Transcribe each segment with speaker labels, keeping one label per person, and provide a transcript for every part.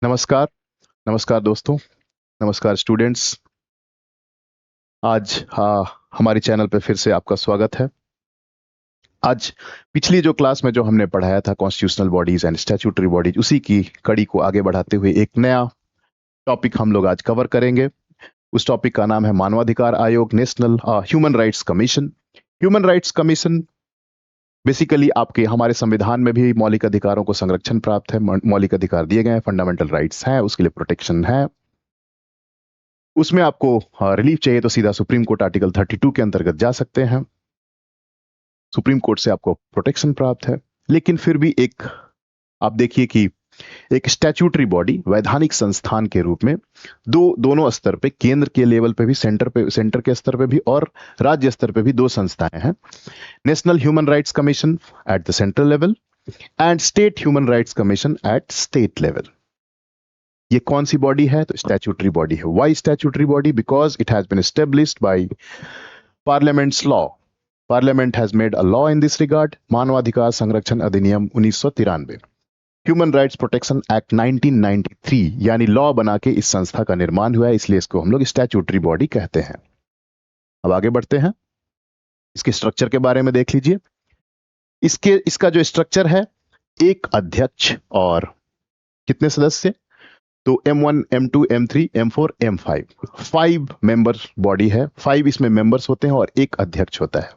Speaker 1: नमस्कार। नमस्कार दोस्तों। नमस्कार स्टूडेंट्स। आज हमारी चैनल पे फिर से आपका स्वागत है। आज पिछली जो क्लास में जो हमने पढ़ाया था constitutional bodies and statutory bodies, उसी की कड़ी को आगे बढ़ाते हुए एक नया टॉपिक हम लोग आज कवर करेंगे। उस टॉपिक का नाम है मानवाधिकार आयोग, national human rights commission. Human rights commission basically आपके हमारे संविधान में भी मौलिक अधिकारों को संरक्षण प्राप्त है, मौलिक अधिकार दिए गए हैं, फंडामेंटल राइट्स हैं, उसके लिए प्रोटेक्शन है। उसमें आपको रिलीफ चाहिए तो सीधा सुप्रीम कोर्ट आर्टिकल 32 के अंतर्गत जा सकते हैं। सुप्रीम कोर्ट से आपको प्रोटेक्शन प्राप्त है। लेकिन फिर भी आप देखिए कि एक स्टैट्यूटरी बॉडी, वैधानिक संस्थान के रूप में दोनों स्तर पे, केंद्र के लेवल पे भी, सेंटर के स्तर पे भी और राज्य स्तर पे भी दो संस्थाएं हैं। National human rights commission at the central level and state human rights commission at state level. ये कौन सी बॉडी है? तो स्टैट्यूटरी बॉडी है। Why statutory body? Because it has been established by parliament's law. Parliament has made a law in this regard. मानवाधिकार संरक्षण अधिनियम 1993, human rights protection act 1993, यानी लॉ बना के इस संस्था का निर्माण हुआ है, इसलिए इसको हम लोग स्टैट्यूटरी बॉडी कहते हैं। अब आगे बढ़ते हैं, इसके स्ट्रक्चर के बारे में देख लीजिए। इसका जो स्ट्रक्चर है, एक अध्यक्ष और कितने सदस्य? तो M1, M2, M3, M4, M5, 5 member body है। 5 इसमें मेंबर्स होते हैं और एक अध्यक्ष होता है,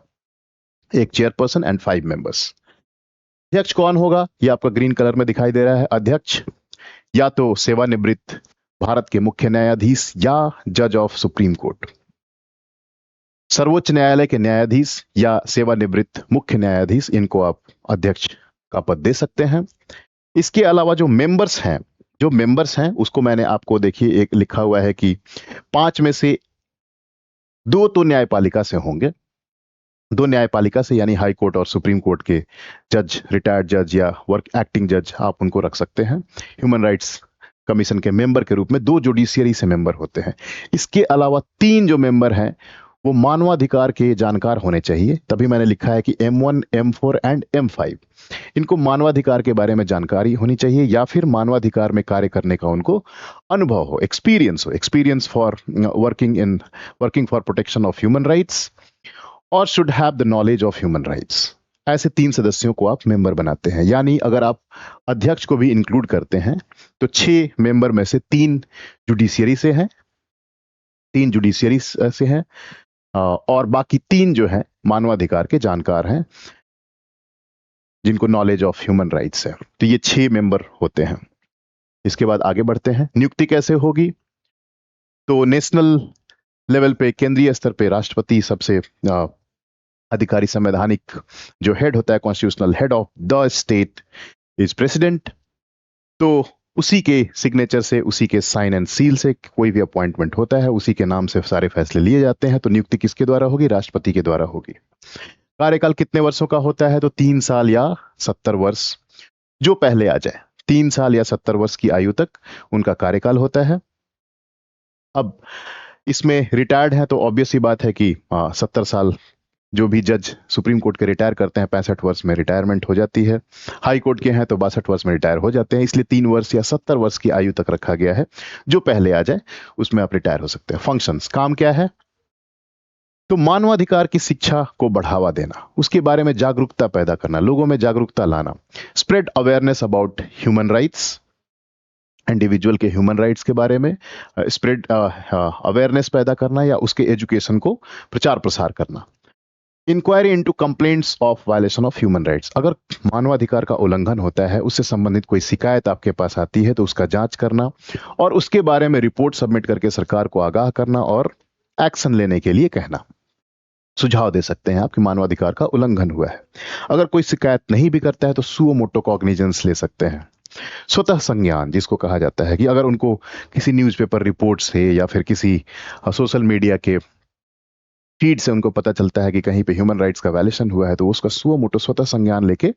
Speaker 1: एक चेयरपर्सन एंड 5 मेंबर्स। अध्यक्ष कौन होगा? ये आपका ग्रीन कलर में दिखाई दे रहा है। अध्यक्ष या तो सेवानिवृत्त भारत के मुख्य न्यायाधीश या जज ऑफ सुप्रीम कोर्ट, सर्वोच्च न्यायालय के न्यायाधीश या सेवानिवृत्त मुख्य न्यायाधीश, इनको आप अध्यक्ष का पद दे सकते हैं। इसके अलावा जो मेंबर्स हैं उसको मैंने आपको, देखिए, एक लिखा हुआ है कि 5 में से 2 तो न्यायपालिका से होंगे। 2 न्यायपालिका से, यानी हाई कोर्ट और सुप्रीम कोर्ट के जज, रिटायर्ड जज या एक्टिंग जज, आप उनको रख सकते हैं। ह्यूमन राइट्स कमीशन के मेंबर के रूप में 2 जुडिशियरी से मेंबर होते हैं। इसके अलावा 3 जो मेंबर हैं वो मानवाधिकार के जानकार होने चाहिए। तभी मैंने लिखा है कि M1, M4 एंड M5, इनको मानवाधिकार के बारे में जानकारी होनी चाहिए या फिर मानवाधिकार में कार्य करने का उनको अनुभव हो, experience for working for protection of human rights, और should have the knowledge of human rights. ऐसे 3 सदस्यों को आप मेंबर बनाते हैं। यानी अगर आप अध्यक्ष को भी इंक्लूड करते हैं तो 6 मेंबर में से 3 जुडिशियरी से हैं, 3 जुडिशियरी से हैं, और बाकी 3 जो है मानवाधिकार के जानकार हैं, जिनको नॉलेज ऑफ ह्यूमन राइट्स है। तो ये 6 मेंबर होते हैं। इसके बाद आगे बढ़ते हैं, नियुक्ति कैसे होगी? तो नेशनल लेवल पे, केंद्रीय स्तर पे राष्ट्रपति सबसे अधिकारी, संवैधानिक जो हेड होता है, constitutional head of the state is president. तो उसी के सिग्नेचर से, उसी के साइन एंड सील से कोई भी अपॉइंटमेंट होता है, उसी के नाम से सारे फैसले लिए जाते हैं। तो नियुक्ति किसके द्वारा होगी? राष्ट्रपति के द्वारा होगी। कार्यकाल कितने वर्षों का होता है? तो 3 साल या 70 वर्ष, जो पहले आ जाए। 3 साल या 70 वर्ष की आयु तक उनका कार्यकाल होता है। अब इसमें रिटायर्ड है तो ऑब्वियस ही बात है कि 70 साल, जो भी जज सुप्रीम कोर्ट के रिटायर करते हैं 65 वर्ष में रिटायरमेंट हो जाती है। हाई कोर्ट के हैं तो 62 वर्ष में रिटायर हो जाते हैं। इसलिए 3 वर्ष या 70 वर्ष की आयु तक रखा गया है, जो पहले आ जाए उसमें आप रिटायर हो सकते हैं। फंक्शंस, काम क्या है? तो मानवाधिकार की शिक्षा को बढ़ावा देना, उसके बारे में जागरूकता पैदा करना, लोगों में जागरूकता लाना, spread awareness about human rights, individual के ह्यूमन राइट्स के बारे में स्प्रेड अवेयरनेस पैदा करना या उसके एजुकेशन को प्रचार प्रसार करना। Inquiry into complaints of violation of human rights, अगर मानवाधिकार का उल्लंघन होता है, उससे संबंधित कोई शिकायत आपके पास आती है तो उसका जांच करना और उसके बारे में रिपोर्ट सबमिट करके सरकार को आगाह करना और एक्शन लेने के लिए कहना। सुझाव दे सकते हैं आप कि मानवाधिकार का उल्लंघन हुआ है। अगर कोई शिकायत नहीं भी करता है तो सुओ मोटो कॉग्निजेंस ले सकते हैं। स्वतः संज्ञान, जिसको कहा जाता है कि अगर उनको किसी न्यूज़पेपर रिपोर्ट से या फिर किसी सोशल मीडिया के फीड से उनको पता चलता है कि कहीं पे ह्यूमन राइट्स का वायलेशन हुआ है, तो उसका सुओ मोटो स्वतः संज्ञान लेके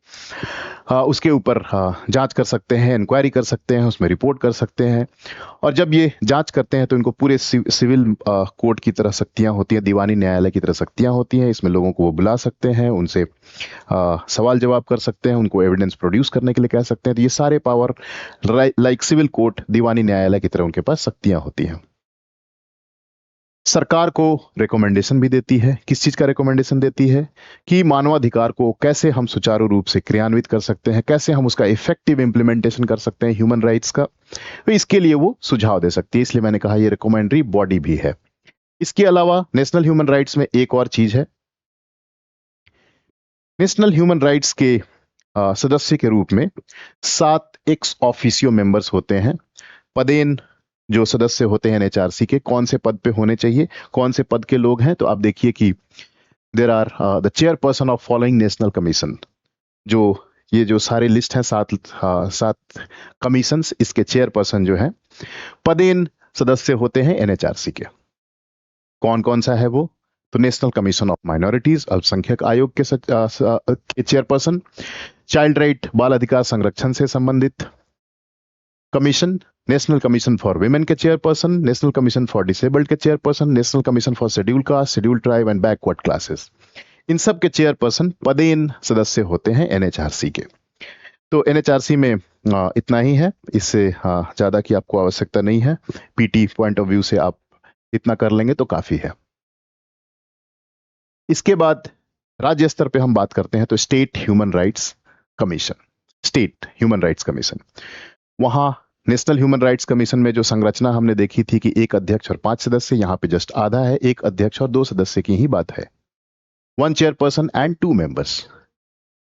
Speaker 1: उसके ऊपर जांच कर सकते हैं, इंक्वायरी कर सकते हैं, उसमें रिपोर्ट कर सकते हैं। और जब ये जांच करते हैं तो इनको पूरे सिविल कोर्ट की तरह शक्तियां होती हैं, दीवानी न्यायालय की तरह शक्तियां होती हैं। इसमें लोगों को वो बुला सकते हैं, उनसे सवाल जवाब कर सकते हैं, उनको एविडेंस प्रोड्यूस करने के लिए कह सकते हैं। तो ये सारे पावर लाइक सिविल कोर्ट, दीवानी न्यायालय की तरह उनके पास शक्तियां होती हैं। सरकार को रिकमेंडेशन भी देती है। किस चीज का रिकमेंडेशन देती है? कि मानवाधिकार को कैसे हम सुचारू रूप से क्रियान्वित कर सकते हैं, कैसे हम उसका इफेक्टिव इंप्लीमेंटेशन कर सकते हैं ह्यूमन राइट्स का, तो इसके लिए वो सुझाव दे सकती है। इसलिए मैंने कहा ये रिकमेंडरी बॉडी भी है। इसके अलावा नेशनल ह्यूमन राइट्स में एक और चीज है। नेशनल ह्यूमन राइट्स के सदस्य के रूप में 7 एक्स ऑफिसियो मेंबर्स होते हैं। पदेन जो सदस्य होते हैं एनएचआरसी के, कौन से पद पे होने चाहिए, कौन से पद के लोग हैं, तो आप देखिए कि there are the chairperson of following national commission. जो ये जो सारे लिस्ट हैं, 7 कमीशंस, इसके चेयरपर्सन जो है पदेन सदस्य होते हैं एनएचआरसी के। कौन कौन सा है वो? तो नेशनल कमीशन ऑफ माइनॉरिटीज, अल्पसंख्यक आयोग के चेयरपर्सन, चाइल्ड राइट, बाल अधिकार संरक्षण से संबंधित commission, national commission for women के chairperson, national commission for disabled के chairperson, national commission for schedule caste, schedule tribe and backward classes. इन सब के चेयरपर्सन पदेन सदस्य होते हैं एनएचआरसी के। तो एनएचआरसी में इतना ही है, इससे ज्यादा की आपको आवश्यकता नहीं है। पीटी पॉइंट ऑफ व्यू से आप इतना कर लेंगे तो काफी है। इसके बाद राज्य स्तर पे हम बात करते हैं तो state human rights commission, state human rights commission. वहां नेशनल ह्यूमन राइट्स कमीशन में जो संरचना हमने देखी थी कि एक अध्यक्ष और 5 सदस्य, यहां पे जस्ट आधा है, एक अध्यक्ष और 2 सदस्य की ही बात है। 1 चेयरपर्सन एंड 2 मेंबर्स।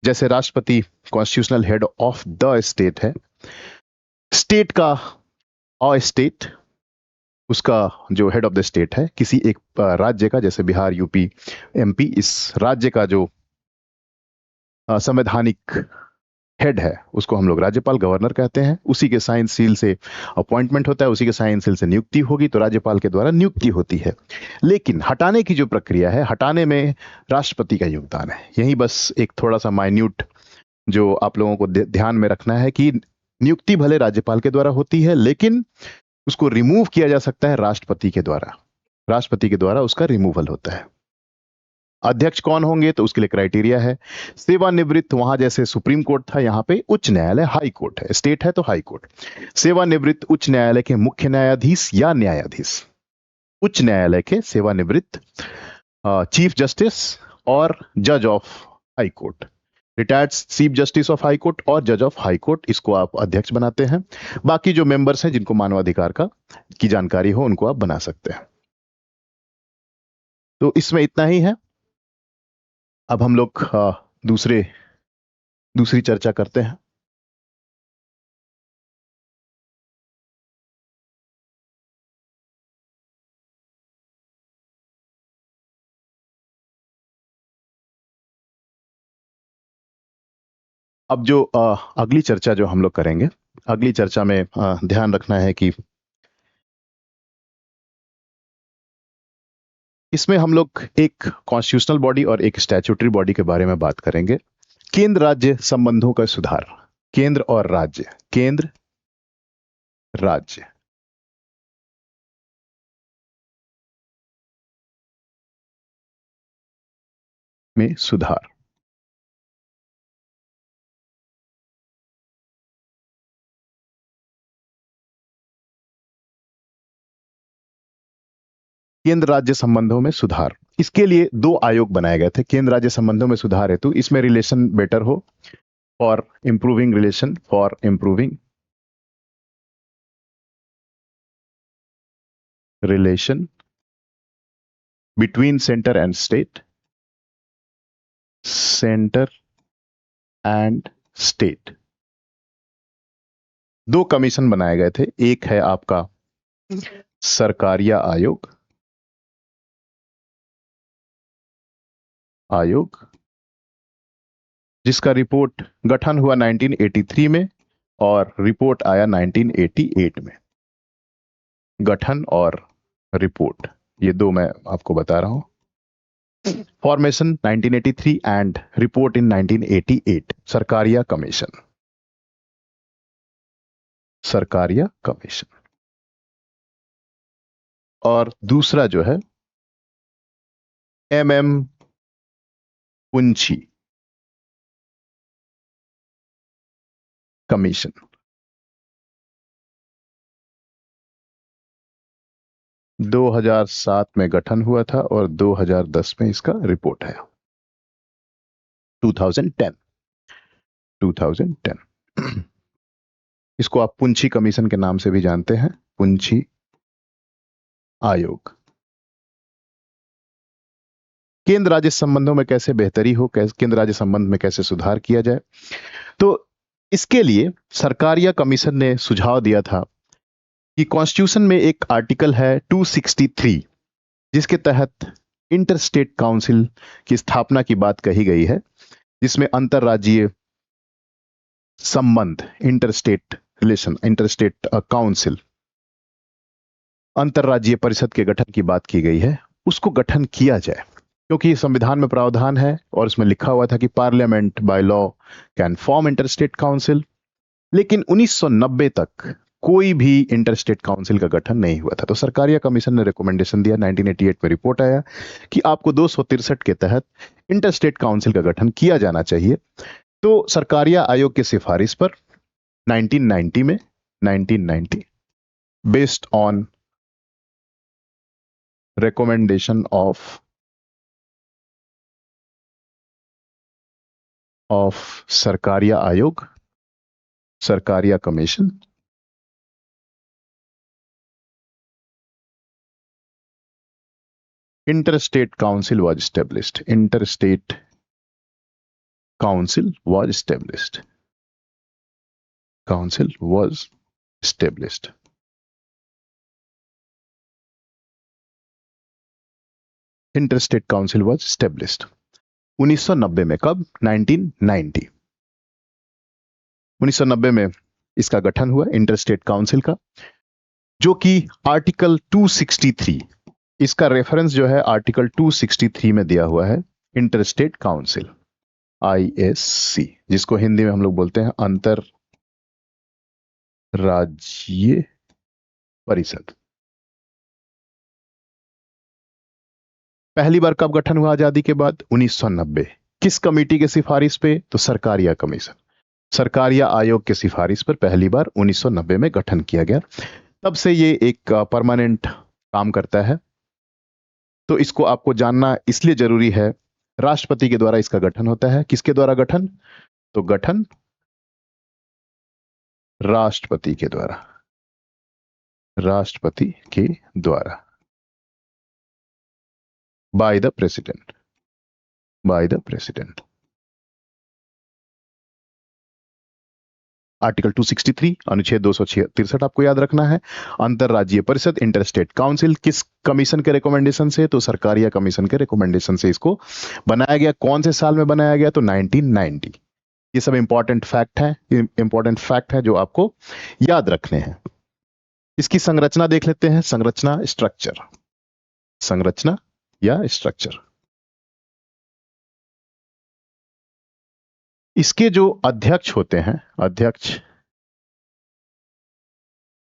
Speaker 1: जैसे राष्ट्रपति constitutional head of the state है, स्टेट का स्टेट, उसका जो हेड ऑफ द स्टेट है, किसी एक राज्य का, जैसे बिहार, यूपी, एमपी, इस राज्य का जो संवैधानिक हेड है उसको हम लोग राज्यपाल, गवर्नर कहते हैं। उसी के साइन सील से अपॉइंटमेंट होता है, उसी के साइन सील से नियुक्ति होगी, तो राज्यपाल के द्वारा नियुक्ति होती है। लेकिन हटाने की जो प्रक्रिया है, हटाने में राष्ट्रपति का योगदान है। यही बस एक थोड़ा सा माइन्यूट जो आप लोगों को ध्यान में रखना है कि नियुक्ति भले राज्यपाल के द्वारा होती है, लेकिन उसको रिमूव किया जा सकता है राष्ट्रपति के द्वारा। राष्ट्रपति के द्वारा उसका रिमूवल होता है। अध्यक्ष कौन होंगे? तो उसके लिए क्राइटेरिया है सेवानिवृत्त। वहां जैसे सुप्रीम कोर्ट था, यहाँ पे उच्च न्यायालय, हाई कोर्ट है। स्टेट है तो हाई कोर्ट। सेवानिवृत्त उच्च न्यायालय के मुख्य न्यायाधीश या न्यायाधीश, उच्च न्यायालय के सेवानिवृत्त चीफ जस्टिस और जज of high court, retired chief justice of high court और जज ऑफ हाई कोर्ट, इसको आप अध्यक्ष बनाते हैं। बाकी जो मेंबर्स हैं जिनको मानवाधिकार की जानकारी हो, उनको आप बना सकते हैं। तो इसमें इतना ही है। अब हम लोग दूसरी चर्चा करते हैं। अब जो अगली चर्चा जो हम लोग करेंगे, अगली चर्चा में ध्यान रखना है कि इसमें हम लोग एक कॉन्स्टिट्यूशनल बॉडी और एक स्टैट्यूटरी बॉडी के बारे में बात करेंगे। केंद्र राज्य संबंधों का सुधार, केंद्र और राज्य, केंद्र राज्य में सुधार। केंद्र राज्य संबंधों में सुधार, इसके लिए 2 आयोग बनाए गए थे केंद्र राज्य संबंधों में सुधार हेतु। इसमें रिलेशन बेटर हो, for improving relation, for improving relation between centre and state, centre and state. 2 commission बनाए गए थे। एक है आपका सरकारिया आयोग, जिसका रिपोर्ट गठन हुआ 1983 में और रिपोर्ट आया 1988 में। गठन और रिपोर्ट, ये 2 मैं आपको बता रहा हूं। Formation 1983 and report in 1988। Sarkaria commission, Sarkaria commission. और दूसरा जो है MM पुंछी कमीशन। - 2007 में गठन हुआ था और 2010 में इसका रिपोर्ट है। 2010 इसको आप पुंछी कमीशन के नाम से भी जानते हैं, पुंछी आयोग। केंद्र राज्य संबंधों में कैसे बेहतरी हो, केंद्र राज्य संबंध में कैसे सुधार किया जाए, तो इसके लिए सरकारिया कमीशन ने सुझाव दिया था कि कॉन्स्टिट्यूशन में एक आर्टिकल है 263 जिसके तहत इंटर स्टेट काउंसिल की स्थापना की बात कही गई है, जिसमें अंतरराज्यीय संबंध, इंटरस्टेट रिलेशन, इंटरस्टेट काउंसिल, अंतरराज्यीय परिषद के गठन की बात की गई है। उसको गठन किया जाए क्योंकि संविधान में प्रावधान है और इसमें लिखा हुआ था कि parliament by law can form interstate council. लेकिन 1990 तक कोई भी इंटरस्टेट काउंसिल का गठन नहीं हुआ था। तो सरकारिया कमीशन ने रिकमेंडेशन दिया, 1988 में रिपोर्ट आया कि आपको 263 के तहत इंटरस्टेट काउंसिल का गठन किया जाना चाहिए। तो सरकारिया आयोग की सिफारिश पर 1990 based on recommendation of Sarkaria आयोग, Sarkaria commission, interstate council was established. Interstate council was established. Council was established. Interstate council was established. 1990 में, कब? 1990 1990 में इसका गठन हुआ इंटरस्टेट काउंसिल का, जो कि आर्टिकल 263, इसका रेफरेंस जो है आर्टिकल 263 में दिया हुआ है। इंटरस्टेट काउंसिल, ISC, जिसको हिंदी में हम लोग बोलते हैं अंतरराज्यीय परिषद। पहली बार कब गठन हुआ आजादी के बाद? 1990। किस कमेटी के सिफारिश पे? तो सरकारिया कमीशन, सरकारिया आयोग के सिफारिश पर पहली बार 1990 में गठन किया गया। तब से ये एक परमानेंट काम करता है। तो इसको आपको जानना इसलिए जरूरी है, राष्ट्रपति के द्वारा इसका गठन होता है। किसके द्वारा गठन? तो गठन राष्ट्रपति के द्वारा, राष्ट्रपति के द्वारा, by the president, by the president. Article 263 अनुच्छेद 263 आपको याद रखना है। अंतरराज्यीय परिषद, इंटरस्टेट काउंसिल, किस कमीशन के रिकमेंडेशन से? तो सरकारिया कमीशन के रिकमेंडेशन से इसको बनाया गया। कौन से साल में बनाया गया? तो 1990। ये सब इंपॉर्टेंट फैक्ट है जो आपको याद रखने हैं। इसकी संरचना देख लेते हैं। संरचना, स्ट्रक्चर, संरचना या स्ट्रक्चर। इसके जो अध्यक्ष होते हैं, अध्यक्ष,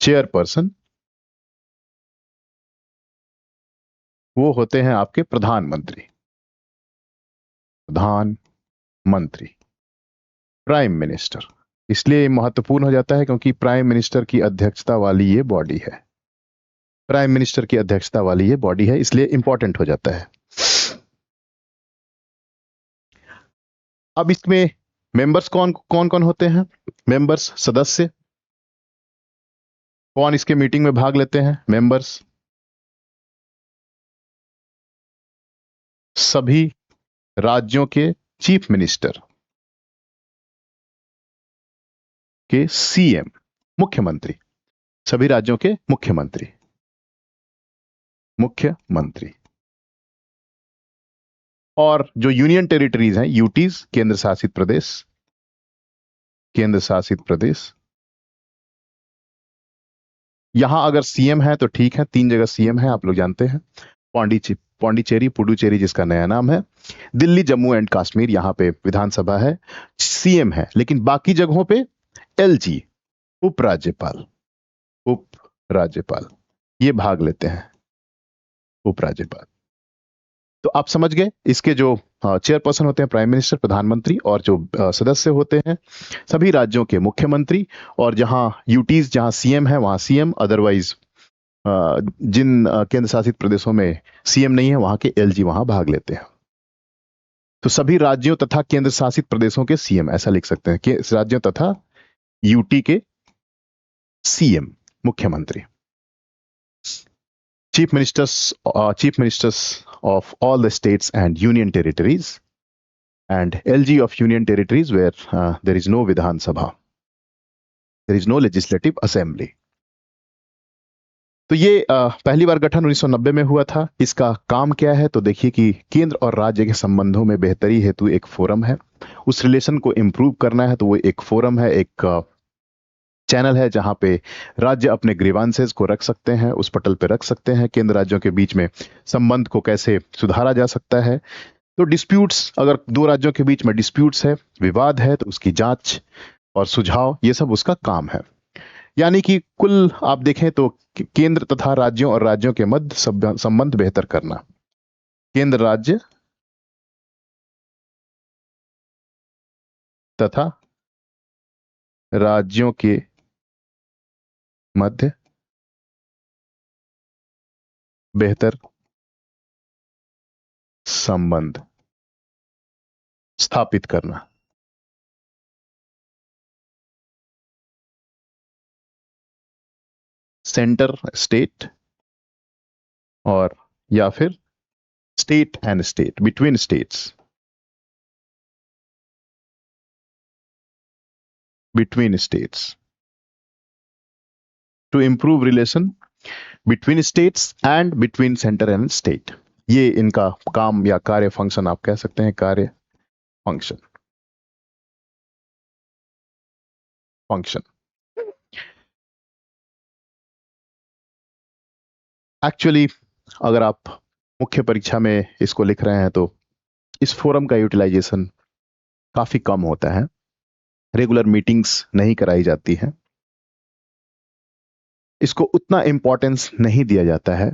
Speaker 1: चेयरपर्सन, वो होते हैं आपके प्रधानमंत्री, प्रधानमंत्री, प्राइम मिनिस्टर। इसलिए महत्वपूर्ण हो जाता है क्योंकि प्राइम मिनिस्टर की अध्यक्षता वाली ये बॉडी है, प्राइम मिनिस्टर की अध्यक्षता वाली ये बॉडी है, इसलिए इंपॉर्टेंट हो जाता है। अब इसमें मेंबर्स कौन कौन होते हैं? मेंबर्स, सदस्य कौन इसके मीटिंग में भाग लेते हैं? मेंबर्स सभी राज्यों के चीफ मिनिस्टर के CM, मुख्यमंत्री, सभी राज्यों के मुख्यमंत्री, मुख्यमंत्री। और जो यूनियन टेरिटरीज हैं, यूटीज, केंद्र शासित प्रदेश, केंद्र शासित प्रदेश, यहां अगर CM है तो ठीक है, 3 जगह CM है, आप लोग जानते हैं। पौंडीचेरी, पुडुचेरी जिसका नया नाम है, दिल्ली, जम्मू एंड कश्मीर, यहाँ पे विधानसभा है, सीएम है, लेकिन बाकी जगहों पे एलजी, उपराज्यपाल, उपराज्यपाल ये भाग लेते हैं, उपराज्यपाल। तो आप समझ गए, इसके जो चेयरपर्सन होते हैं प्राइम मिनिस्टर, प्रधानमंत्री, और जो सदस्य होते हैं सभी राज्यों के मुख्यमंत्री, और जहां यूटीज, जहां सीएम है वहां सीएम, अदरवाइज जिन केंद्र शासित प्रदेशों में सीएम नहीं है वहां के एलजी वहां भाग लेते हैं। तो सभी राज्यों तथा केंद्र शासित प्रदेशों के सीएम, ऐसा लिख सकते हैं कि राज्यों तथा यूटी के सीएम, मुख्यमंत्री। Chief ministers of all the states and union territories, and LG of union territories where there is no Vidhan Sabha, there is no legislative assembly. तो ये पहली बार गठन 1990 में हुआ था। इसका काम क्या है तो देखिए कि केंद्र और राज्य के संबंधों में बेहतरी हेतु एक फोरम है, उस रिलेशन को इम्प्रूव करना है तो वो एक फोरम है, एक चैनल है जहां पे राज्य अपने ग्रीवांसेस को रख सकते हैं, उस पटल पे रख सकते हैं, केंद्र राज्यों के बीच में संबंध को कैसे सुधारा जा सकता है। तो डिस्प्यूट्स, अगर दो राज्यों के बीच में डिस्प्यूट्स है, विवाद है, तो उसकी जांच और सुझाव, ये सब उसका काम है। यानी कि कुल आप देखें तो केंद्र तथा राज्यों और राज्यों के मध्य संबंध बेहतर करना, केंद्र राज्य तथा राज्यों के मध्य बेहतर संबंध स्थापित करना। सेंटर स्टेट और या फिर state and state, between states, between states, to improve relation between states and between center and state। ये इनका काम या कार्य, फंक्शन आप कह सकते हैं, कार्य, फंक्शन, फंक्शन। एक्चुअली अगर आप मुख्य परीक्षा में इसको लिख रहे हैं तो इस फोरम का यूटिलाइजेशन काफी कम होता है, रेगुलर मीटिंग्स नहीं कराई जाती है, इसको उतना इंपॉर्टेंस नहीं दिया जाता है।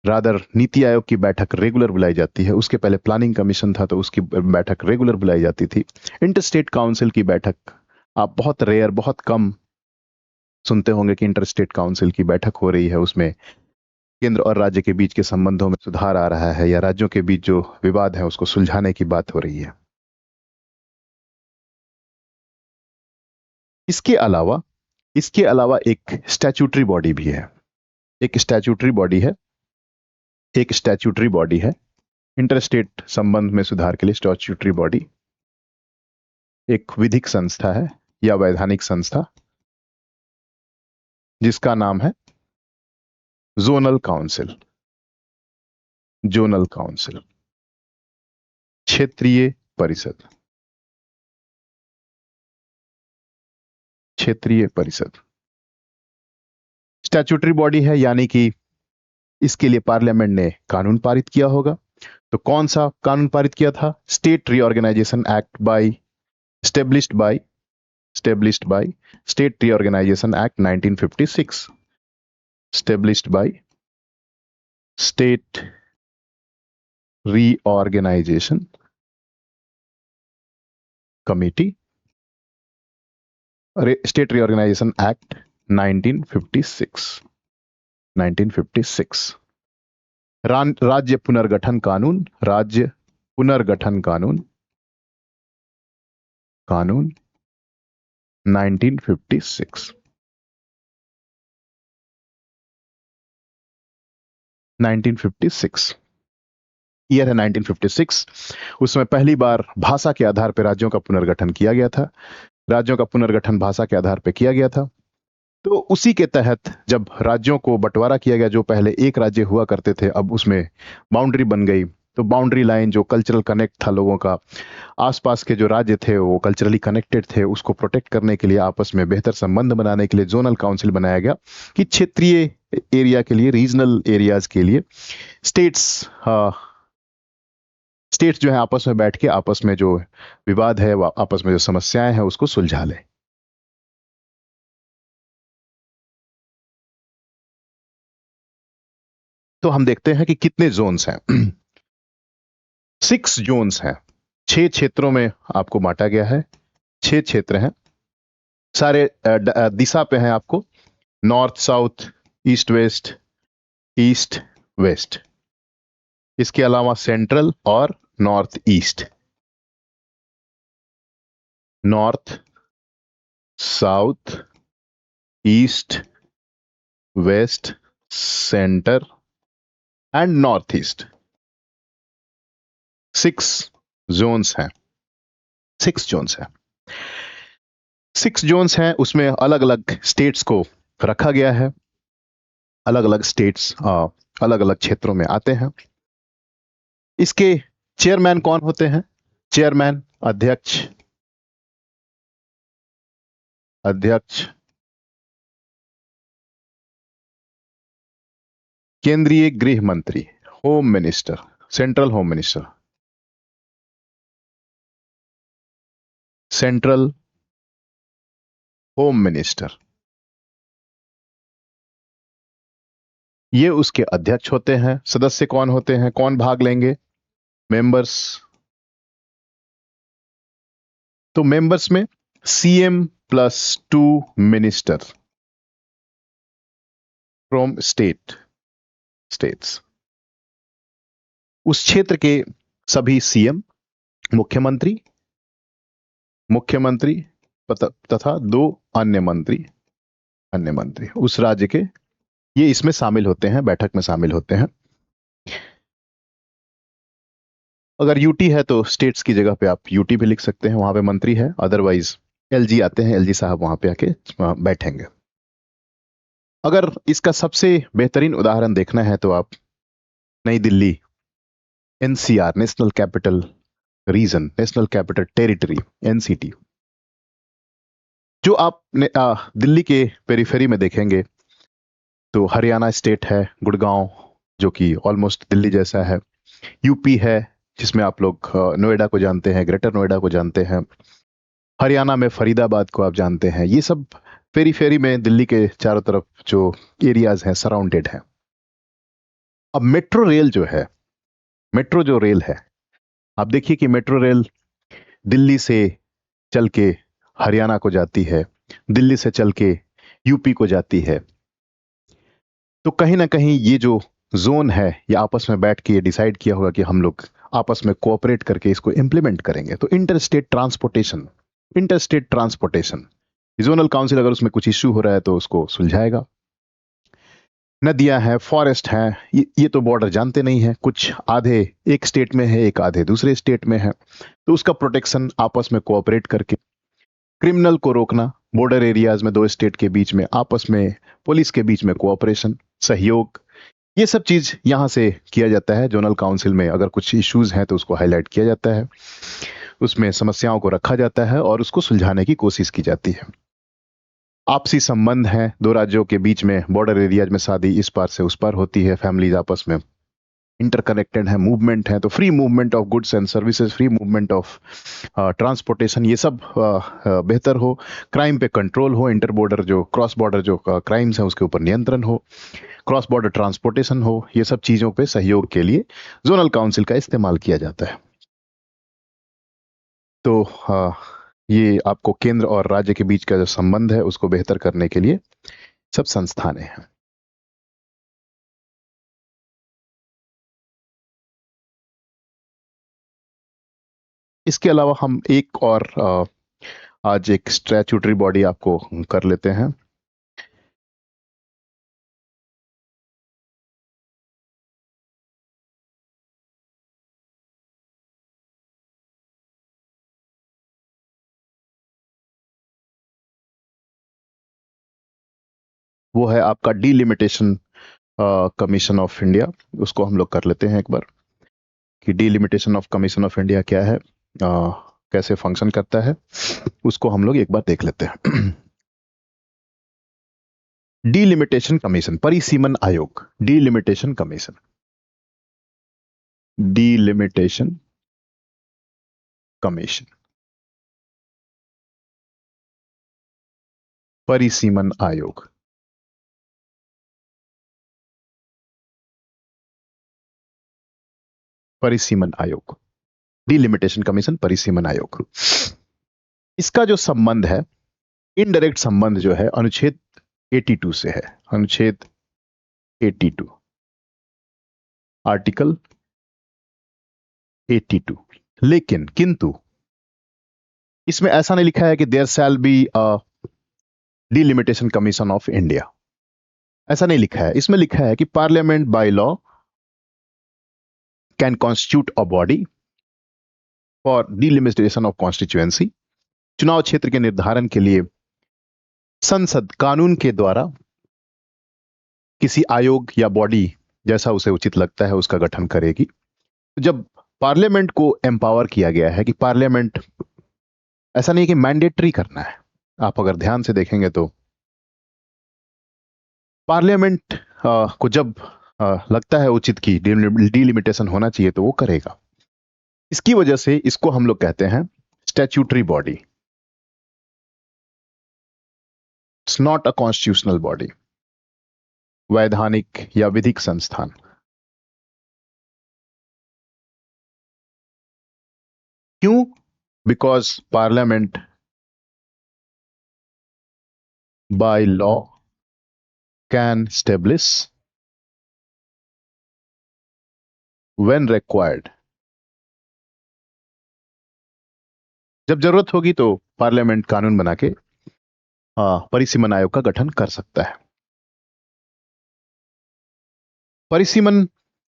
Speaker 1: रादर नीति आयोग की बैठक रेगुलर बुलाई जाती है, उसके पहले प्लानिंग कमीशन था तो उसकी बैठक रेगुलर बुलाई जाती थी। इंटर स्टेट काउंसिल की बैठक आप बहुत रेयर, बहुत कम सुनते होंगे कि इंटर स्टेट काउंसिल की बैठक हो रही है, उसमें केंद्र और राज्य के बीच के संबंधों में सुधार आ रहा है या राज्यों के बीच जो विवाद है उसको सुलझाने की बात हो रही है। इसके अलावा एक स्टैट्यूटरी बॉडी भी है, एक स्टैट्यूटरी बॉडी है इंटरस्टेट संबंध में सुधार के लिए। स्टैट्यूटरी बॉडी एक विधिक संस्था है या वैधानिक संस्था जिसका नाम है जोनल काउंसिल, जोनल काउंसिल, क्षेत्रीय परिषद, क्षेत्रीय परिषद। स्टैट्यूटरी बॉडी है यानी कि इसके लिए पार्लियामेंट ने कानून पारित किया होगा। तो कौन सा कानून पारित किया था? State reorganisation act established by State Reorganization Act 1956, established by State Reorganization Committee, State Reorganization Act 1956, 1956। राज्य पुनर्गठन कानून, राज्य पुनर्गठन कानून, कानून 1956, 1956 ईयर है 1956। उसमें पहली बार भाषा के आधार पर राज्यों का पुनर्गठन किया गया था, राज्यों का पुनर्गठन भाषा के आधार पर किया गया था। तो उसी के तहत जब राज्यों को बंटवारा किया गया, जो पहले एक राज्य हुआ करते थे अब उसमें बाउंड्री बन गई, तो बाउंड्री लाइन जो कल्चरल कनेक्ट था लोगों का, आसपास के जो राज्य थे वो कल्चरली कनेक्टेड थे, उसको प्रोटेक्ट करने के लिए, आपस में बेहतर संबंध बनाने के लिए जोनल काउंसिल बनाया गया कि क्षेत्रीय एरिया के लिए, रीजनल एरियाज के लिए स्टेट्स स्टेट्स जो है आपस में बैठ के आपस में जो विवाद है, आपस में जो समस्याएं हैं उसको सुलझा लें। तो हम देखते हैं कि कितने जोन्स हैं। 6 जोन्स हैं, 6 क्षेत्रों में आपको बांटा गया है। 6 क्षेत्र हैं, सारे दिशा पे हैं आपको, north south, east west, east west. इसके अलावा सेंट्रल और north east, north south east west centre and north east. 6 zones हैं, 6 जोन्स हैं। 6 जोन्स हैं, उसमें अलग अलग स्टेट्स को रखा गया है। अलग अलग स्टेट्स अलग अलग क्षेत्रों में आते हैं। इसके चेयरमैन कौन होते हैं? चेयरमैन, अध्यक्ष, अध्यक्ष केंद्रीय गृह मंत्री, home minister, central home minister, central home minister, ये उसके अध्यक्ष होते हैं। सदस्य कौन होते हैं, कौन भाग लेंगे? मेंबर्स। तो मेंबर्स में CM plus 2 minister from states. उस क्षेत्र के सभी सीएम, मुख्यमंत्री तथा 2 अन्य मंत्री उस राज्य के, ये इसमें शामिल होते हैं, बैठक में शामिल होते हैं। अगर यूटी है तो स्टेट्स की जगह पे आप यूटी भी लिख सकते हैं, वहां पे मंत्री है। अदरवाइज एलजी आते हैं, एलजी साहब वहां पे आके बैठेंगे। अगर इसका सबसे बेहतरीन उदाहरण देखना है तो आप नई Delhi, NCR, national capital region, national capital territory, NCT, जो आप दिल्ली के पेरिफेरी में देखेंगे तो हरियाणा स्टेट है, गुड़गांव, जो कि ऑलमोस्ट दिल्ली जैसा है। यूपी है, जिसमें आप लोग नोएडा को जानते हैं, ग्रेटर नोएडा को जानते हैं। हरियाणा में फरीदाबाद को आप जानते हैं। ये सब पेरीफेरी में दिल्ली के चारों तरफ जो एरियाज हैं, सराउंडेड हैं। अब मेट्रो रेल जो है, मेट्रो जो रेल है, आप देखिए कि मेट्रो रेल दिल्ली से चल के हरियाणा को जाती है, दिल्ली से चल के यूपी को जाती है। तो कहीं ना कहीं ये जो जोन है, ये आपस में बैठ के ये डिसाइड किया होगा कि हम लोग आपस में कोऑपरेट करके इसको इंप्लीमेंट करेंगे। तो इंटरस्टेट ट्रांसपोर्टेशन, जोनल काउंसिल अगर उसमें कुछ इश्यू हो रहा है तो उसको सुलझाएगा। नदियां हैं, फॉरेस्ट हैं, ये तो बॉर्डर जानते नहीं है, कुछ आधे एक स्टेट में है, एक आधे दूसरे स्टेट में है, तो उसका प्रोटेक्शन आपस में कोऑपरेट करके, क्रिमिनल को रोकना, बॉर्डर एरियाज में 2 स्टेट के बीच में आपस में पुलिस के बीच में कोऑपरेशन, सहयोग, ये सब चीज यहां से किया जाता है। जोनल काउंसिल में अगर कुछ इश्यूज हैं तो उसको हाईलाइट किया जाता है, उसमें समस्याओं को रखा जाता है और उसको सुलझाने की कोशिश की जाती है। आपसी संबंध हैं 2 राज्यों के बीच में, बॉर्डर एरियाज में शादी इस पार से उस पार होती है, फैमिलीज आपस में इंटरकनेक्टेड है, मूवमेंट है, तो free movement of goods and services, free movement of transportation, ये सब बेहतर हो। क्राइम पे कंट्रोल हो, इंटर बॉर्डर जो क्रॉस बॉर्डर जो क्राइम्स हैं उसके ऊपर नियंत्रण हो, क्रॉस बॉर्डर ट्रांसपोर्टेशन हो, ये सब चीजों पे सहयोग के लिए जोनल काउंसिल का इस्तेमाल किया जाता है। तो ये आपको केंद्र और राज्य के बीच का जो संबंध है उसको बेहतर करने के लिए सब संस्थानें हैं। इसके अलावा हम एक और आज एक स्टैट्यूटरी बॉडी आपको कर लेते हैं। वो है आपका डीलिमिटेशन कमीशन ऑफ इंडिया। उसको हम लोग कर लेते हैं एक बार कि delimitation of commission of India क्या है, कैसे फंक्शन करता है, उसको हम लोग एक बार देख लेते हैं। डीलिमिटेशन कमीशन, परिसीमन आयोग, डीलिमिटेशन कमीशन, डीलिमिटेशन कमीशन, परिसीमन आयोग, परिसीमन आयोग, डीलिमिटेशन कमीशन, परिसीमन आयोग। इसका जो संबंध है, इनडायरेक्ट संबंध जो है अनुच्छेद 82 से है, अनुच्छेद 82, आर्टिकल 82। लेकिन किंतु इसमें ऐसा नहीं लिखा है कि there shall be a delimitation commission of India, ऐसा नहीं लिखा है। इसमें लिखा है कि parliament by law can constitute a body for delimitation of constituency, चुनाव क्षेत्र के निर्धारण के लिए संसद कानून के द्वारा किसी आयोग या बॉडी, जैसा उसे उचित लगता है, उसका गठन करेगी। तो जब पार्लियामेंट को एम्पावर किया गया है कि पार्लियामेंट, ऐसा नहीं कि मैंडेटरी करना है, आप अगर ध्यान से देखेंगे तो पार्लियामेंट को जब लगता है उचित की डीलिमिटेशन होना चाहिए तो वो करेगा। इसकी वजह से इसको हम लोग कहते हैं statutory body, it's not a constitutional body, वैधानिक या विधिक संस्थान। क्यों? Because parliament by law can establish when required, जब जरूरत होगी तो पार्लियामेंट कानून बना के परिसीमन आयोग का गठन कर सकता है। परिसीमन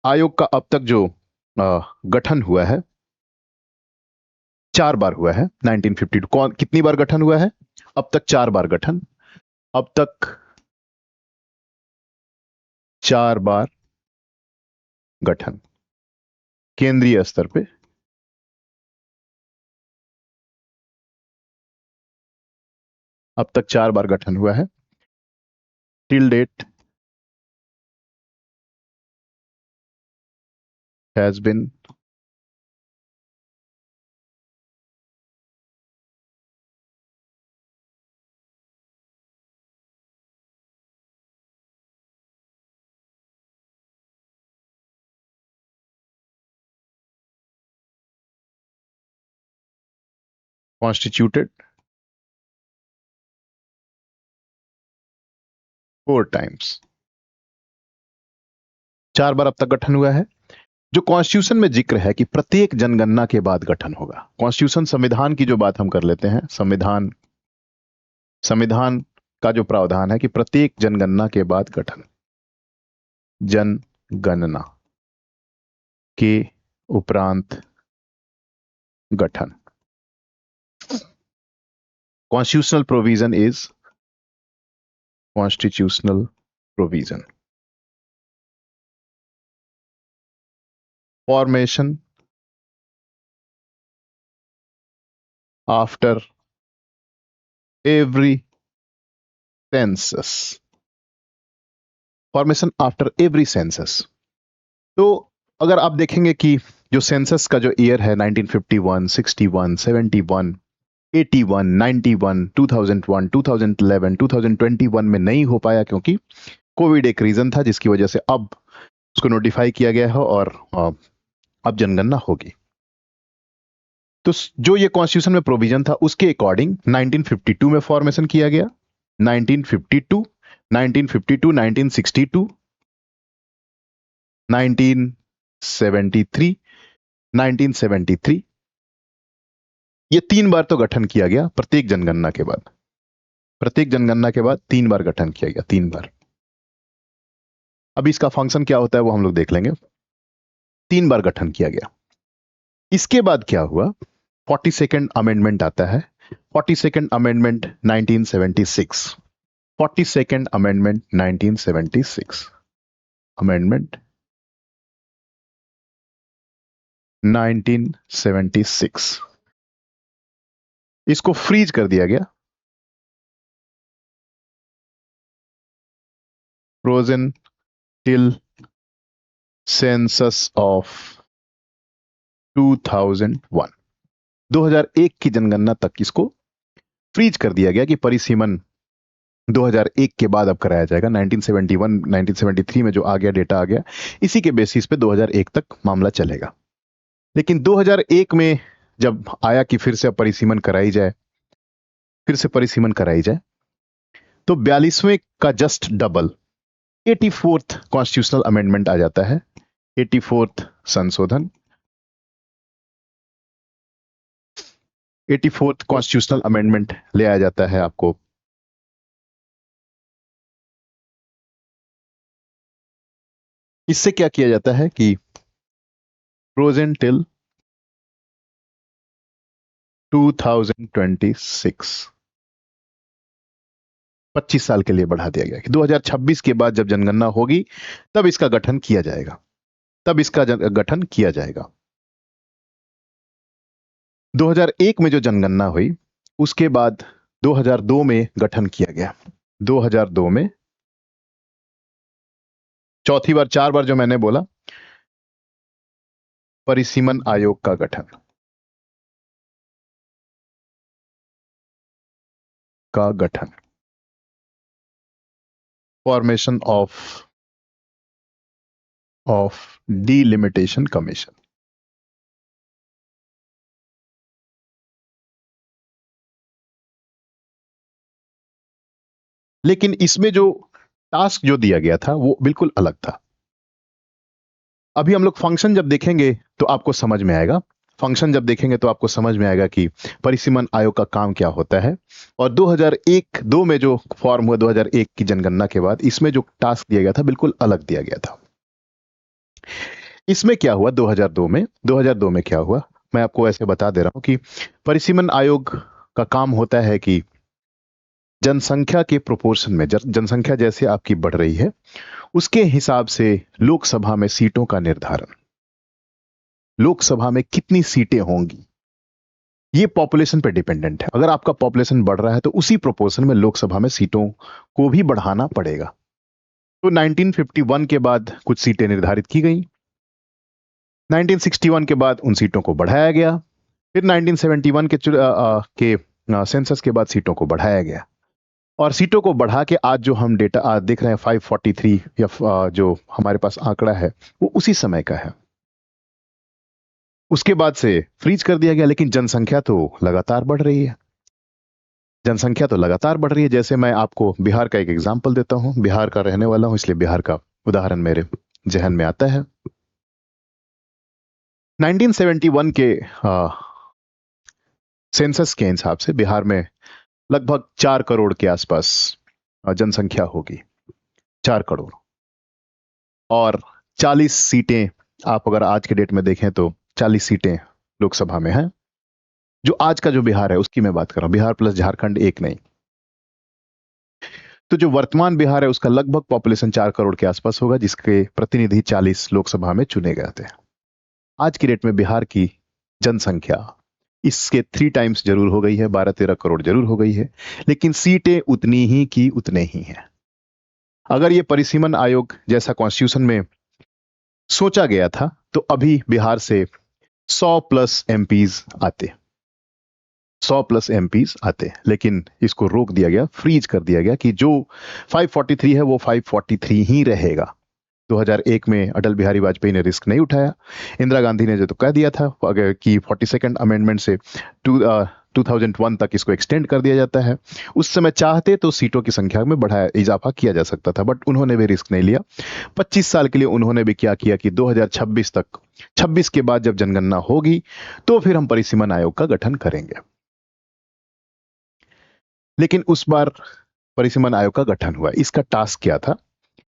Speaker 1: आयोग का अब तक जो गठन हुआ है 4 बार हुआ है। 1952 कौन कितनी बार गठन हुआ है? अब तक 4 बार गठन, अब तक 4 बार गठन केंद्रीय स्तर पे। अब तक 4 बार गठन हुआ है। Till date has been constituted 4 times, 4 बार अब तक गठन हुआ है। जो कॉन्स्टिट्यूशन में जिक्र है कि प्रत्येक जनगणना के बाद गठन होगा, कॉन्स्टिट्यूशन संविधान की जो बात हम कर लेते हैं, संविधान का जो प्रावधान है कि प्रत्येक जनगणना के बाद गठन, जनगणना के उपरांत गठन। Constitutional provision is constitutional provision, formation after every census, formation after every census. तो अगर आप देखेंगे कि जो सेंसस का जो ईयर है 1951, 61, 71, 81, 91, 2001, 2011, 2021 में नहीं हो पाया क्योंकि कोविड एक रीजन था, जिसकी वजह से अब उसको नोटिफाई किया गया है और अब जनगणना होगी। तो जो ये कॉन्स्टिट्यूशन में प्रोविजन था उसके अकॉर्डिंग 1952 में फॉर्मेशन किया गया, 1952, 1952, 1962, 1973, 1973, ये 3 बार तो गठन किया गया प्रत्येक जनगणना के बाद। प्रत्येक जनगणना के बाद 3 बार गठन किया गया, 3 बार। अभी इसका फंक्शन क्या होता है वो हम लोग देख लेंगे। 3 बार गठन किया गया। इसके बाद क्या हुआ? 42nd अमेंडमेंट आता है। 42nd amendment 1976, 42nd amendment 1976, amendment 1976, इसको फ्रीज कर दिया गया। फ्रोजन टिल सेंसस ऑफ 2001, 2001 की जनगणना तक इसको फ्रीज कर दिया गया कि परिसीमन 2001 के बाद अब कराया जाएगा। 1971 1973 में जो आ गया डेटा आ गया, इसी के बेसिस पे 2001 तक मामला चलेगा। लेकिन 2001 में जब आया कि फिर से अब परिसीमन कराई जाए, फिर से परिसीमन कराई जाए, तो 42वें का just double 84th constitutional amendment आ जाता है। 84th संशोधन, 84th कॉन्स्टिट्यूशनल अमेंडमेंट ले आया जाता है आपको। इससे क्या किया जाता है कि फ्रोजन टिल 2026, 25 साल के लिए बढ़ा दिया गया कि 2026 के बाद जब जनगणना होगी तब इसका गठन किया जाएगा, तब इसका गठन किया जाएगा। 2001 में जो जनगणना हुई उसके बाद 2002 में गठन किया गया। 2002 में चौथी बार, 4 बार जो मैंने बोला, परिसीमन आयोग का गठन, फॉर्मेशन ऑफ डिलिमिटेशन कमीशन। लेकिन इसमें जो टास्क जो दिया गया था वो बिल्कुल अलग था। अभी हम लोग फंक्शन जब देखेंगे तो आपको समझ में आएगा, फंक्शन जब देखेंगे तो आपको समझ में आएगा कि परिसीमन आयोग का काम क्या होता है। और 2001-2 में जो फॉर्म हुआ 2001 की जनगणना के बाद, इसमें जो टास्क दिया गया था बिल्कुल अलग दिया गया था। इसमें क्या हुआ 2002 में क्या हुआ, मैं आपको ऐसे बता दे रहा हूं कि परिसीमन आयोग का काम होता है कि जनसंख्या के प्रोपोर्शन में, जनसंख्या जैसे आपकी बढ़ रही है उसके हिसाब से लोकसभा में सीटों का निर्धारण, लोकसभा में कितनी सीटें होंगी, ये पॉपुलेशन पर डिपेंडेंट है। अगर आपका पॉपुलेशन बढ़ रहा है तो उसी प्रोपोर्शन में लोकसभा में सीटों को भी बढ़ाना पड़ेगा। तो 1951 के बाद कुछ सीटें निर्धारित की गई, 1961 के बाद उन सीटों को बढ़ाया गया, फिर 1971 के सेंसस के बाद सीटों को बढ़ाया गया, और सीटों को बढ़ा के आज जो हम डेटा देख रहे हैं 543 या जो हमारे पास आंकड़ा है वो उसी समय का है। उसके बाद से फ्रीज कर दिया गया। लेकिन जनसंख्या तो लगातार बढ़ रही है, जनसंख्या तो लगातार बढ़ रही है। जैसे मैं आपको बिहार का एक एग्जांपल देता हूं, बिहार का रहने वाला हूं इसलिए बिहार का उदाहरण मेरे जहन में आता है। 1971 के सेंसस के हिसाब से बिहार में लगभग 4 करोड़ के आसपास जनसंख्या होगी, 4 करोड़। और 40 सीटें, आप अगर आज के डेट में देखें तो 40 सीटें लोकसभा में हैं। जो आज का जो बिहार है उसकी मैं बात कर रहा हूं, बिहार प्लस झारखंड एक नहीं। तो जो वर्तमान बिहार है उसका लगभग पॉपुलेशन 4 करोड़ के आसपास होगा, जिसके प्रतिनिधि 40 लोकसभा में चुने गए थे। आज की डेट में बिहार की जनसंख्या इसके 3 टाइम्स जरूर हो गई है, 12-13 करोड़ जरूर हो गई है, लेकिन सीटें उतनी ही की उतने ही हैं। अगर ये परिसीमन आयोग जैसा कॉन्स्टिट्यूशन में सोचा गया था तो अभी बिहार से 100 प्लस एमपीज आते, 100 प्लस एमपीज आते, लेकिन इसको रोक दिया गया, फ्रीज कर दिया गया कि जो 543 है वो 543 ही रहेगा। 2001 में अटल बिहारी वाजपेयी ने रिस्क नहीं उठाया। इंदिरा गांधी ने जो तो कह दिया था कि 42nd अमेंडमेंट से 2001 तक इसको एक्सटेंड कर दिया जाता है। उस समय चाहते तो सीटों की संख्या में इजाफा किया जा सकता था, बट उन्होंने भी रिस्क नहीं लिया। 25 साल के लिए उन्होंने भी क्या किया कि 2026 तक, 26 के बाद जब जनगणना होगी तो फिर हम परिसीमन आयोग का गठन करेंगे। लेकिन उस बार परिसीमन आयोग का गठन हुआ। इसका टास्क क्या था,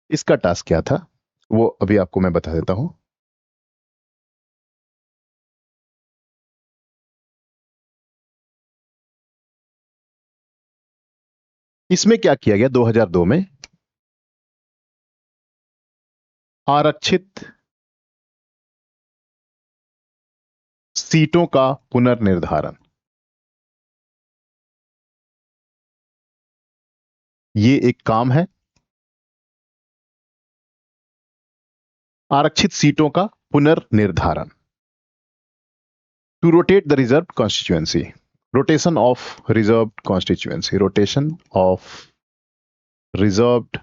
Speaker 1: इसका टास्क क्या था वो अभी आपको मैं बता देता हूं। इसमें क्या किया गया 2002 में, आरक्षित सीटों का पुनर्निर्धारण। ये एक काम है आरक्षित सीटों का पुनर्निर्धारण। To rotate the reserve constituency, rotation of reserve constituency, rotation of reserved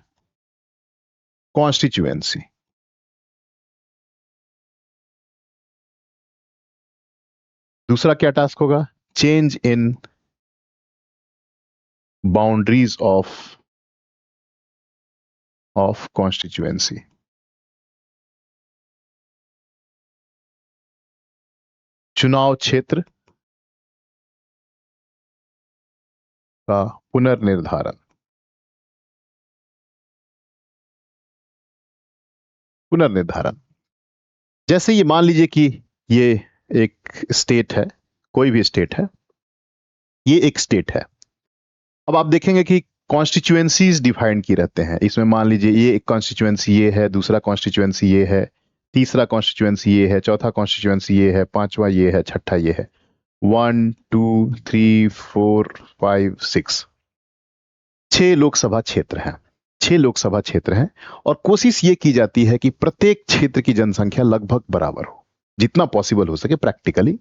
Speaker 1: constituency. दूसरा क्या टास्क होगा? Change in boundaries of constituency. चुनाव क्षेत्र का पुनर्निर्धारण। पुनर्निर्धारण जैसे ये मान लीजिए कि ये एक स्टेट है, कोई भी स्टेट है, ये एक स्टेट है। अब आप देखेंगे कि कॉन्स्टिट्यूएंसीज डिफाइन की रहते हैं। इसमें मान लीजिए ये एक कॉन्स्टिट्यूएंसी ये है, दूसरा कॉन्स्टिट्यूएंसी ये है, तीसरा कॉन्स्टिट्यूएंसी ये है, चौथा कॉन्स्टिट्यूएंसी ये है, पांचवा ये है, छठा ये है। 1 2 3 4 5 6 6 लोकसभा क्षेत्र हैं। 6 लोकसभा क्षेत्र हैं और कोशिश ये की जाती है कि प्रत्येक क्षेत्र की जनसंख्या लगभग बराबर हो, जितना पॉसिबल हो सके प्रैक्टिकली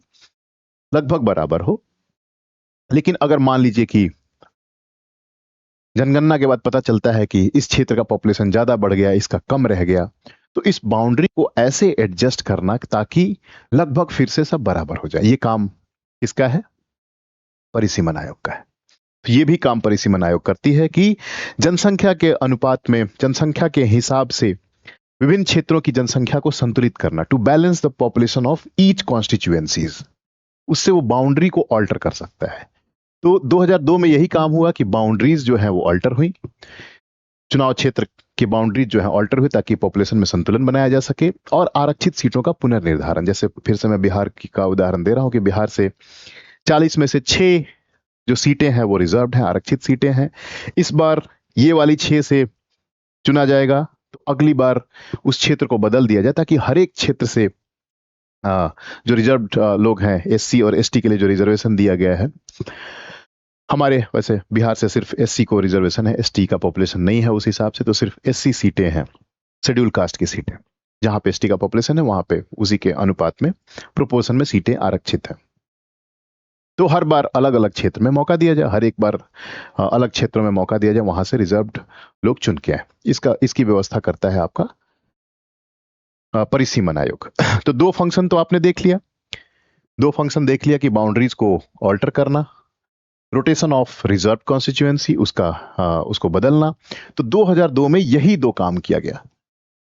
Speaker 1: लगभग बराबर हो। लेकिन अगर मान लीजिए कि जनगणना के बाद पता चलता है कि इस क्षेत्र का पॉपुलेशन ज्यादा बढ़ गया, इसका कम रह गया, तो इस बाउंड्री को ऐसे एडजस्ट करना ताकि लगभग फिर से सब बराबर हो जाए। ये काम किसका है? परिसीमन आयोग का है। तो ये भी काम परिसीमन आयोग करती है कि जनसंख्या के अनुपात में, जनसंख्या के हिसाब से विभिन्न क्षेत्रों की जनसंख्या को संतुलित करना, to balance the population of each constituencies. उससे वो बाउंड्री को ऑल्टर कर सकता है। तो 2002 में यही काम हुआ कि बाउंड्रीज जो है वो ऑल्टर हुई, चुनाव क्षेत्र की बाउंड्रीज जो है ऑल्टर हुई ताकि पॉपुलेशन में संतुलन बनाया जा सके। और आरक्षित सीटों का पुनर्निर्धारण, जैसे फिर से मैं बिहार की का उदाहरण दे रहा हूं कि बिहार से 40 में से 6 जो सीटें हैं वो रिजर्व्ड हैं, आरक्षित सीटें हैं। इस बार ये वाली 6 से चुना जाएगा, तो अगली बार उस क्षेत्र को बदल दिया जाए ताकि हर एक क्षेत्र से जो रिजर्व्ड लोग हैं, एससी और एसटी के लिए जो रिजर्वेशन दिया गया है, हमारे वैसे बिहार से सिर्फ एससी को रिजर्वेशन है, एसटी का पॉपुलेशन नहीं है उस हिसाब से, तो सिर्फ एससी सीटें हैं, शेड्यूल कास्ट की सीटें। जहां पे एसटी का पॉपुलेशन है वहां पे उसी के अनुपात में प्रोपोर्शन में सीटें आरक्षित हैं। तो हर बार अलग अलग क्षेत्र में मौका दिया जाए, हर एक बार अलग क्षेत्रों में मौका दिया जाए, वहां से रिजर्व्ड लोग चुन के आए। इसकी व्यवस्था करता है आपका परिसीमन आयोग। तो 2 फंक्शन तो आपने देख लिया, 2 फंक्शन देख लिया कि बाउंड्रीज को ऑल्टर करना, रोटेशन ऑफ रिजर्व कॉन्स्टिट्यूएंसी उसको बदलना। तो 2002 में यही 2 काम किया गया,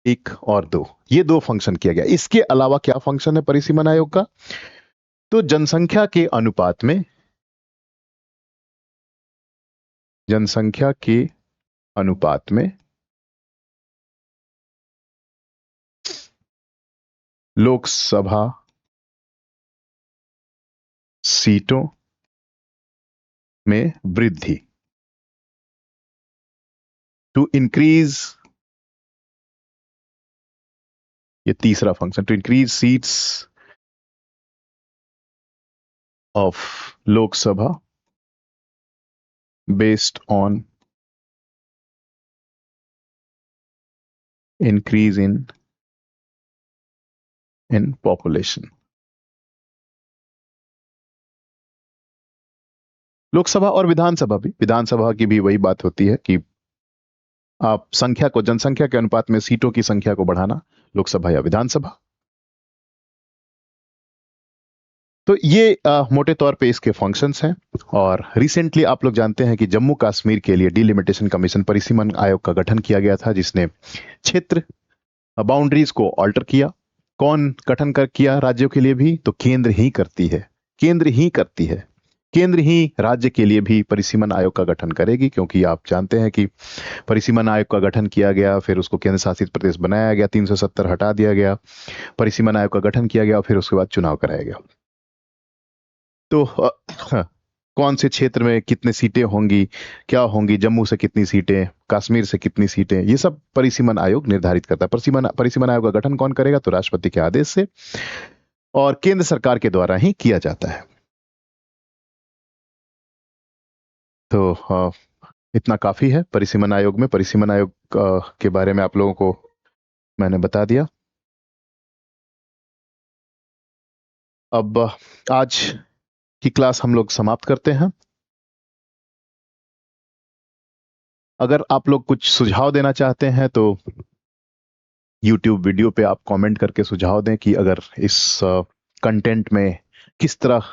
Speaker 1: 1 और 2, ये 2 फंक्शन किया गया। इसके अलावा क्या फंक्शन है परिसीमन आयोग का? तो जनसंख्या के अनुपात में, जनसंख्या के अनुपात में लोकसभा सीटों में वृद्धि, टू इंक्रीज, ये तीसरा function, to increase seats of Lok Sabha based on increase in population. Lok Sabha और विधानसभा भी, विधानसभा की भी वही बात होती है कि आप संख्या को, जनसंख्या के अनुपात में सीटों की संख्या को बढ़ाना, लोकसभा या विधानसभा। तो ये मोटे तौर पे इसके फंक्शंस हैं। और रिसेंटली आप लोग जानते हैं कि जम्मू कश्मीर के लिए डिलिमिटेशन कमीशन, परिसीमन आयोग का गठन किया गया था, जिसने क्षेत्र बाउंड्रीज को ऑल्टर किया। कौन गठन कर किया राज्यों के लिए भी? तो केंद्र ही करती है, केंद्र ही करती है। केंद्र ही राज्य के लिए भी परिसीमन आयोग का गठन करेगी, क्योंकि आप जानते हैं कि परिसीमन आयोग का गठन किया गया, फिर उसको केंद्र शासित प्रदेश बनाया गया, 370 हटा दिया गया, परिसीमन आयोग का गठन किया गया, फिर उसके बाद चुनाव कराया गया। तो कौन से क्षेत्र में कितने सीटें होंगी, क्या होंगी, जम्मू से कितनी सीटें, कश्मीर से कितनी सीटें, ये सब परिसीमन आयोग निर्धारित करता है। परिसीमन आयोग का गठन कौन करेगा? तो राष्ट्रपति के आदेश से और केंद्र सरकार के द्वारा ही किया जाता है। तो इतना काफी है परिसीमन आयोग में। परिसीमन आयोग के बारे में आप लोगों को मैंने बता दिया। अब आज की क्लास हम लोग समाप्त करते हैं। अगर आप लोग कुछ सुझाव देना चाहते हैं तो YouTube वीडियो पे आप कमेंट करके सुझाव दें कि अगर इस कंटेंट में किस तरह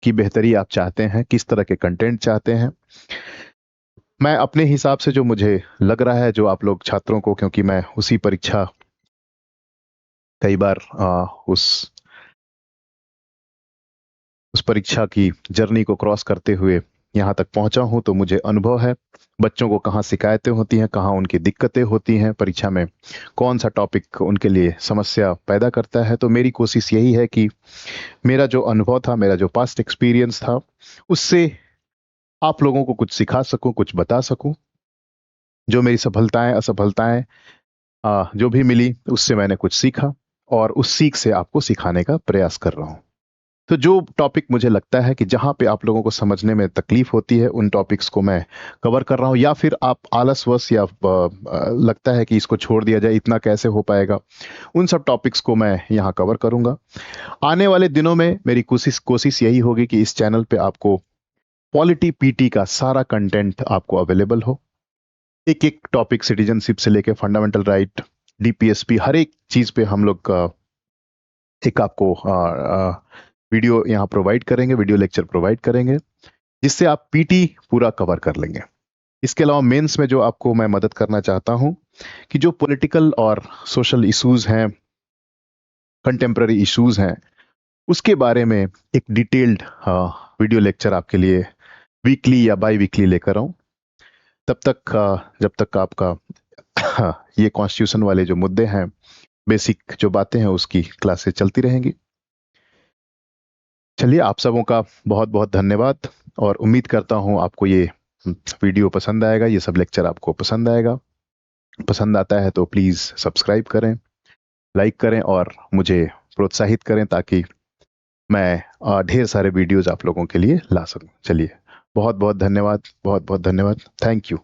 Speaker 1: की बेहतरी आप चाहते हैं, किस तरह के कंटेंट चाहते हैं। मैं अपने हिसाब से जो मुझे लग रहा है, जो आप लोग छात्रों को, क्योंकि मैं उसी परीक्षा कई बार उस परीक्षा की जर्नी को क्रॉस करते हुए यहाँ तक पहुंचा हूं, तो मुझे अनुभव है बच्चों को कहाँ शिकायतें होती हैं, कहाँ उनकी दिक्कतें होती हैं, परीक्षा में कौन सा टॉपिक उनके लिए समस्या पैदा करता है। तो मेरी कोशिश यही है कि मेरा जो अनुभव था, मेरा जो पास्ट एक्सपीरियंस था, उससे आप लोगों को कुछ सिखा सकूं, कुछ बता सकूं। जो मेरी सफलताएं असफलताएं जो भी मिली, उससे मैंने कुछ सीखा और उस सीख से आपको सिखाने का प्रयास कर रहा हूं। तो जो टॉपिक मुझे लगता है कि जहां पे आप लोगों को समझने में तकलीफ होती है, उन टॉपिक्स को मैं कवर कर रहा हूं, या फिर आप आलसवश या लगता है कि इसको छोड़ दिया जाए, इतना कैसे हो पाएगा, उन सब टॉपिक्स को मैं यहां कवर करूंगा। आने वाले दिनों में मेरी कोशिश यही होगी कि इस चैनल पे आपको पॉलिटी पीटी का सारा कंटेंट आपको अवेलेबल हो। एक एक टॉपिक, सिटीजनशिप से लेके फंडामेंटल राइट, डीपीएसपी, हर एक चीज पे हम लोग एक आपको वीडियो यहाँ प्रोवाइड करेंगे, वीडियो लेक्चर प्रोवाइड करेंगे, जिससे आप पीटी पूरा कवर कर लेंगे। इसके अलावा मेंस में जो आपको मैं मदद करना चाहता हूं कि जो पॉलिटिकल और सोशल इश्यूज हैं, कंटेम्प्ररी इश्यूज हैं, उसके बारे में एक डिटेल्ड वीडियो लेक्चर आपके लिए वीकली या बाई वीकली लेकर आऊं। तब तक जब तक आपका ये कॉन्स्टिट्यूशन वाले जो मुद्दे हैं, बेसिक जो बातें हैं, उसकी क्लासेस चलती रहेंगी। चलिए, आप सबों का बहुत बहुत धन्यवाद और उम्मीद करता हूं आपको ये वीडियो पसंद आएगा, ये सब लेक्चर आपको पसंद आएगा। पसंद आता है तो प्लीज सब्सक्राइब करें, लाइक करें और मुझे प्रोत्साहित करें, ताकि मैं ढेर सारे वीडियोज आप लोगों के लिए ला सकूं। चलिए, बहुत बहुत धन्यवाद, बहुत बहुत धन्यवाद। Thank you.